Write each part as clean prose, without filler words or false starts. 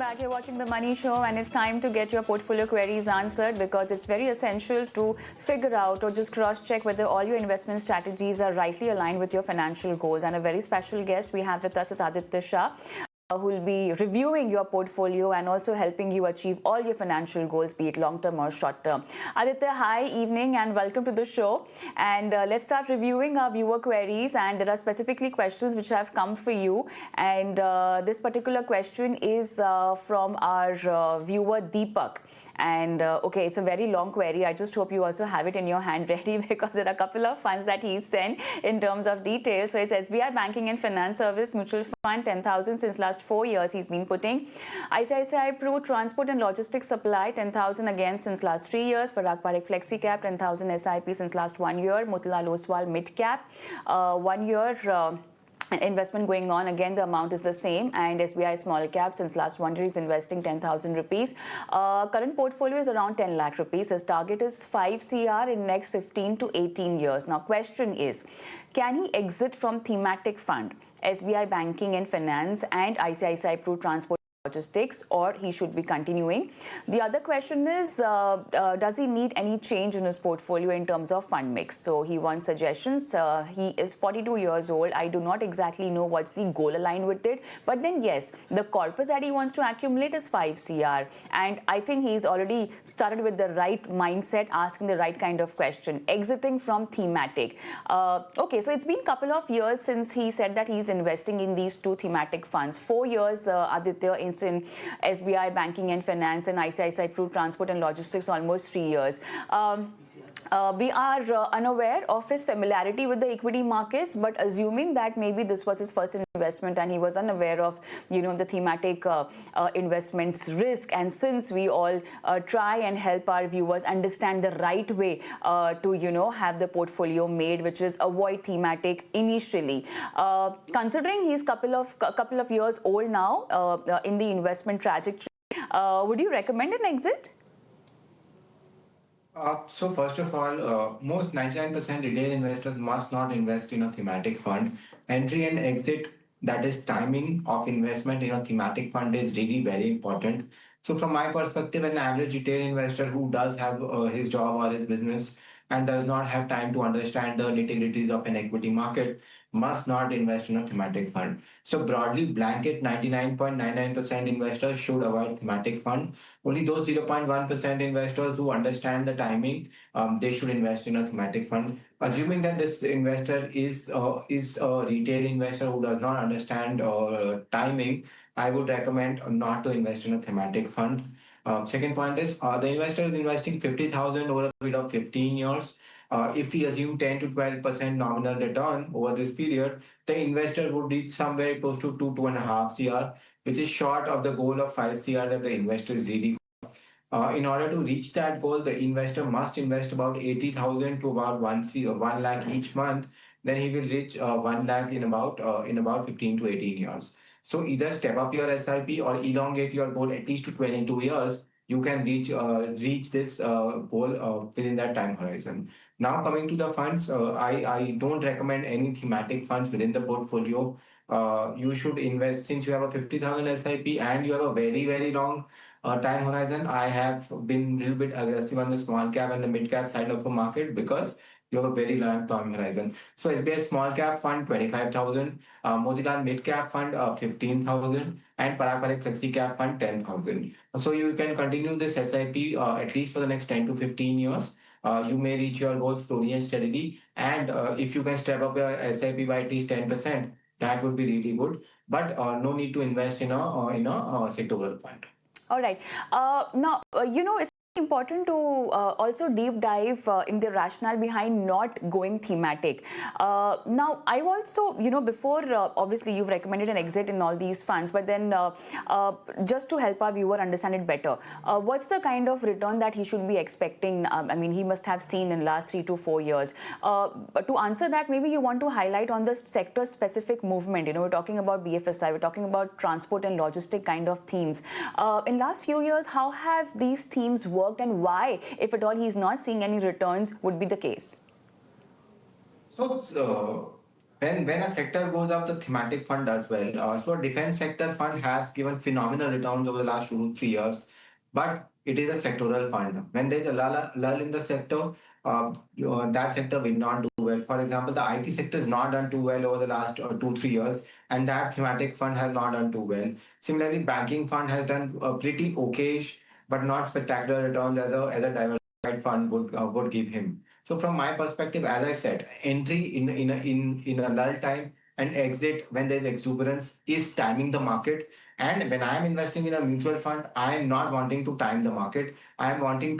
back. You're watching The Money Show, and it's time to get your portfolio queries answered because it's very essential to figure out or just cross-check whether all your investment strategies are rightly aligned with your financial goals. And a very special guest we have with us is Aditya Shah, who will be reviewing your portfolio and also helping you achieve all your financial goals, be it long-term or short-term. Aditya, hi, evening, and welcome to the show. And let's start reviewing our viewer queries. And there are specifically questions which have come for you. And this particular question is from our viewer Deepak. And okay, it's a very long query. I just hope you also have it in your hand ready because there are a couple of funds that he's sent in terms of details. So it's SBI Banking and Finance Service Mutual Fund, 10,000 since last 4 years he's been putting. ICICI Pru Transport and Logistics Supply, 10,000 again since last 3 years. Parag Parikh flexi-cap, 10,000 SIP since last 1 year. Motilal Oswal mid-cap, 1 year. Investment going on, again the amount is the same, and SBI small cap since last 1 year is investing 10,000 rupees. Current portfolio is around 10 lakh rupees. His target is 5 CR in next 15 to 18 years. Now question is, can he exit from Thematic Fund, SBI Banking and Finance and ICICI Pru Transport Logistics, or he should be continuing? The other question is, does he need any change in his portfolio in terms of fund mix? So he wants suggestions. He is 42 years old. I do not exactly know what's the goal aligned with it, but then yes, the corpus that he wants to accumulate is 5 CR, and I think he's already started with the right mindset, asking the right kind of question, exiting from Thematic. Okay, so it's been a couple of years since he said that he's investing in these two thematic funds. 4 years, Aditya, in SBI Banking and Finance and ICICI Pru Transport and Logistics, almost 3 years. We are unaware of his familiarity with the equity markets, but assuming that maybe this was his first investment and he was unaware of, the thematic investments risk, and since we all try and help our viewers understand the right way to, have the portfolio made, which is avoid thematic initially. Considering he's couple of years old now in the investment trajectory, would you recommend an exit? So first of all, most 99% retail investors must not invest in a thematic fund. Entry and exit, that is timing of investment in a thematic fund, is really very important. So from my perspective, an average retail investor who does have his job or his business and does not have time to understand the nitty-gritties of an equity market must not invest in a thematic fund. So broadly, blanket 99.99% investors should avoid thematic fund. Only those 0.1% investors who understand the timing, they should invest in a thematic fund. Assuming that this investor is a retail investor who does not understand timing, I would recommend not to invest in a thematic fund. Second point is, the investor is investing 50,000 over a period of 15 years. If we assume 10 to 12% nominal return over this period, the investor would reach somewhere close to 2.5 CR, which is short of the goal of 5 CR that the investor is really. In order to reach that goal, the investor must invest about 80,000 to about 1 lakh each month. Then he will reach 1 lakh in about 15 to 18 years. So either step up your SIP or elongate your goal at least to 22 years. You can reach this goal within that time horizon. Now coming to the funds, I don't recommend any thematic funds within the portfolio. You should invest, since you have a 50,000 SIP and you have a very, very long time horizon. I have been a little bit aggressive on the small cap and the mid cap side of the market because you have a very long time horizon. So SBI small cap fund 25,000, Motilal mid cap fund 15,000, and Parag Parikh flexi cap fund 10,000. So you can continue this SIP at least for the next 10 to 15 years. You may reach your goal slowly and steadily, and if you can step up your SIP by at least 10%, that would be really good. But no need to invest in a sectoral fund. All right. Now, it's important to also deep dive in the rationale behind not going thematic. Now, I've also, before, obviously, you've recommended an exit in all these funds, but then just to help our viewer understand it better, what's the kind of return that he should be expecting? I mean, he must have seen in last 3 to 4 years. But to answer that, maybe you want to highlight on the sector-specific movement. We're talking about BFSI, we're talking about transport and logistic kind of themes. In last few years, how have these themes worked, and why, if at all he's not seeing any returns, would be the case? So when a sector goes up, the thematic fund does well. So defense sector fund has given phenomenal returns over the last 2 to 3 years, but it is a sectoral fund. When there is a lull in the sector, that sector will not do well. For example, the IT sector has not done too well over the last 2 3 years, and that thematic fund has not done too well. Similarly, banking fund has done pretty okayish, but not spectacular returns as a diversified fund would give him. So from my perspective, as I said, entry in a lull time and exit when there's exuberance is timing the market. And when I am investing in a mutual fund, I am not wanting to time the market. I am wanting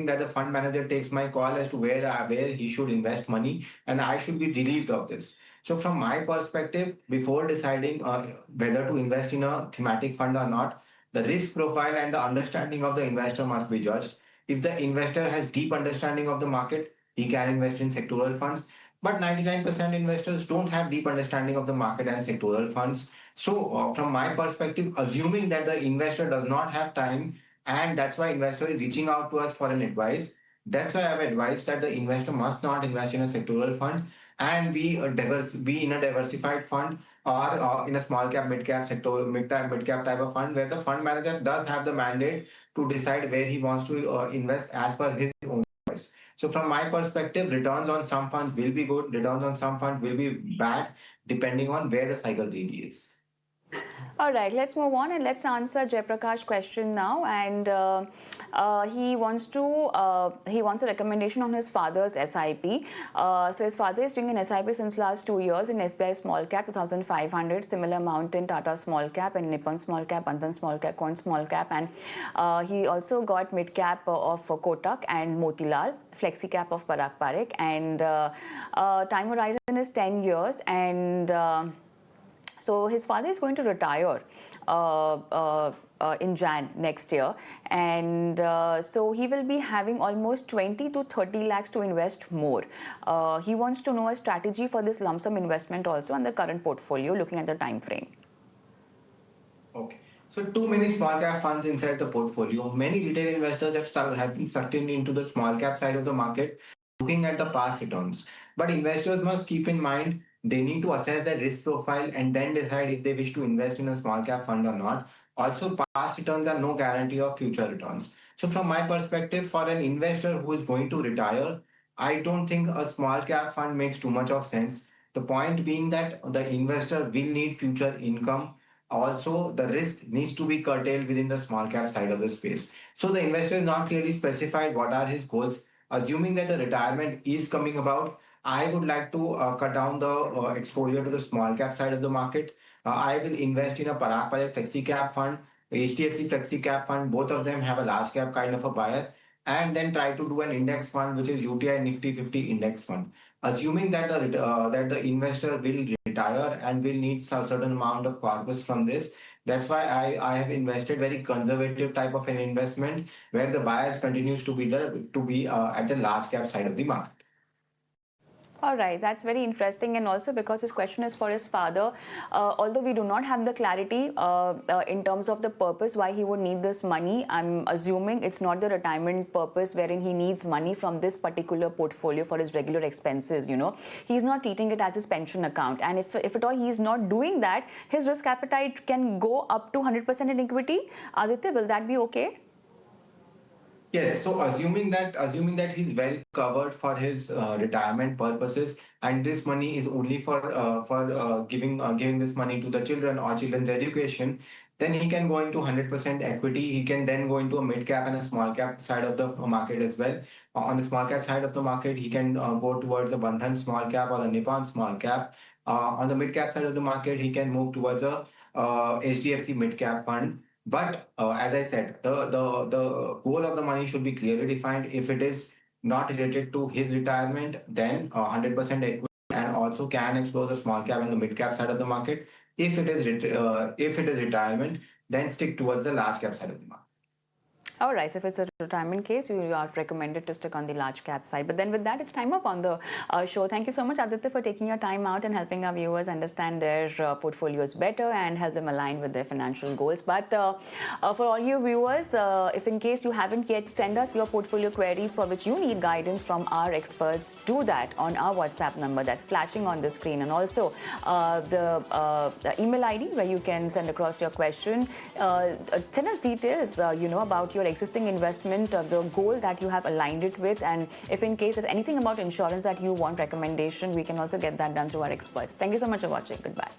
that the fund manager takes my call as to where he should invest money, and I should be relieved of this. So from my perspective, before deciding whether to invest in a thematic fund or not, the risk profile and the understanding of the investor must be judged. If the investor has deep understanding of the market, he can invest in sectoral funds. But 99% investors don't have deep understanding of the market and sectoral funds. So, from my perspective, assuming that the investor does not have time, and that's why investor is reaching out to us for an advice. That's why I've advised that the investor must not invest in a sectoral fund and be in a diversified fund or in a small cap, mid cap sector, mid cap type of fund where the fund manager does have the mandate to decide where he wants to invest as per his own choice. So, from my perspective, returns on some funds will be good, returns on some funds will be bad, depending on where the cycle really is. All right, let's move on and let's answer Jayaprakash's question now. And he wants a recommendation on his father's SIP. So his father is doing an SIP since last 2 years in SBI Small Cap 2,500, similar amount in Tata Small Cap and Nippon Small Cap, Bandhan Small Cap, Quant Small Cap, and he also got mid cap of Kotak and Motilal, flexi cap of Parag Parikh, and time horizon is 10 years and. So his father is going to retire in Jan next year, and so he will be having almost 20 to 30 lakhs to invest more. He wants to know a strategy for this lump sum investment also and the current portfolio, looking at the time frame. Okay. So too many small cap funds inside the portfolio. Many retail investors have been sucked into the small cap side of the market, looking at the past returns. But investors must keep in mind they need to assess their risk profile and then decide if they wish to invest in a small cap fund or not. Also, past returns are no guarantee of future returns. So, from my perspective, for an investor who is going to retire, I don't think a small cap fund makes too much of sense. The point being that the investor will need future income. Also, the risk needs to be curtailed within the small cap side of the space. So, the investor is not clearly specified what are his goals. Assuming that the retirement is coming about, I would like to cut down the exposure to the small cap side of the market. I will invest in a Parag Parikh flexi cap fund, HDFC flexi cap fund. Both of them have a large cap kind of a bias, and then try to do an index fund, which is UTI Nifty 50 index fund. Assuming that the investor will retire and will need some certain amount of corpus from this. That's why I have invested very conservative type of an investment where the bias continues to be at the large cap side of the market. All right, that's very interesting, and also because his question is for his father, although we do not have the clarity in terms of the purpose why he would need this money, I'm assuming it's not the retirement purpose wherein he needs money from this particular portfolio for his regular expenses, He's not treating it as his pension account, and if at all he's not doing that, his risk appetite can go up to 100% in equity. Aditya, will that be okay? Yes, so assuming that he's well covered for his retirement purposes, and this money is only for giving this money to the children or children's education, then he can go into 100% equity. He can then go into a mid cap and a small cap side of the market as well. On the small cap side of the market, he can go towards a Bandhan small cap or a Nippon small cap. On the mid cap side of the market, he can move towards a HDFC mid cap fund. But as I said, the goal of the money should be clearly defined. If it is not related to his retirement, then 100% equity, and also can explore the small cap and the mid cap side of the market. If it is retirement, then stick towards the large cap side of the market. All right, so if it's a retirement case, you are recommended to stick on the large cap side. But then with that, it's time up on the show. Thank you so much, Aditya, for taking your time out and helping our viewers understand their portfolios better and help them align with their financial goals. But for all you viewers, if in case you haven't yet, send us your portfolio queries for which you need guidance from our experts. Do that on our WhatsApp number that's flashing on the screen, and also the email ID where you can send across your question. Send us details, about your existing investment, the goal that you have aligned it with, and if in case there's anything about insurance that you want recommendation, we can also get that done through our experts. Thank you so much for watching. Goodbye.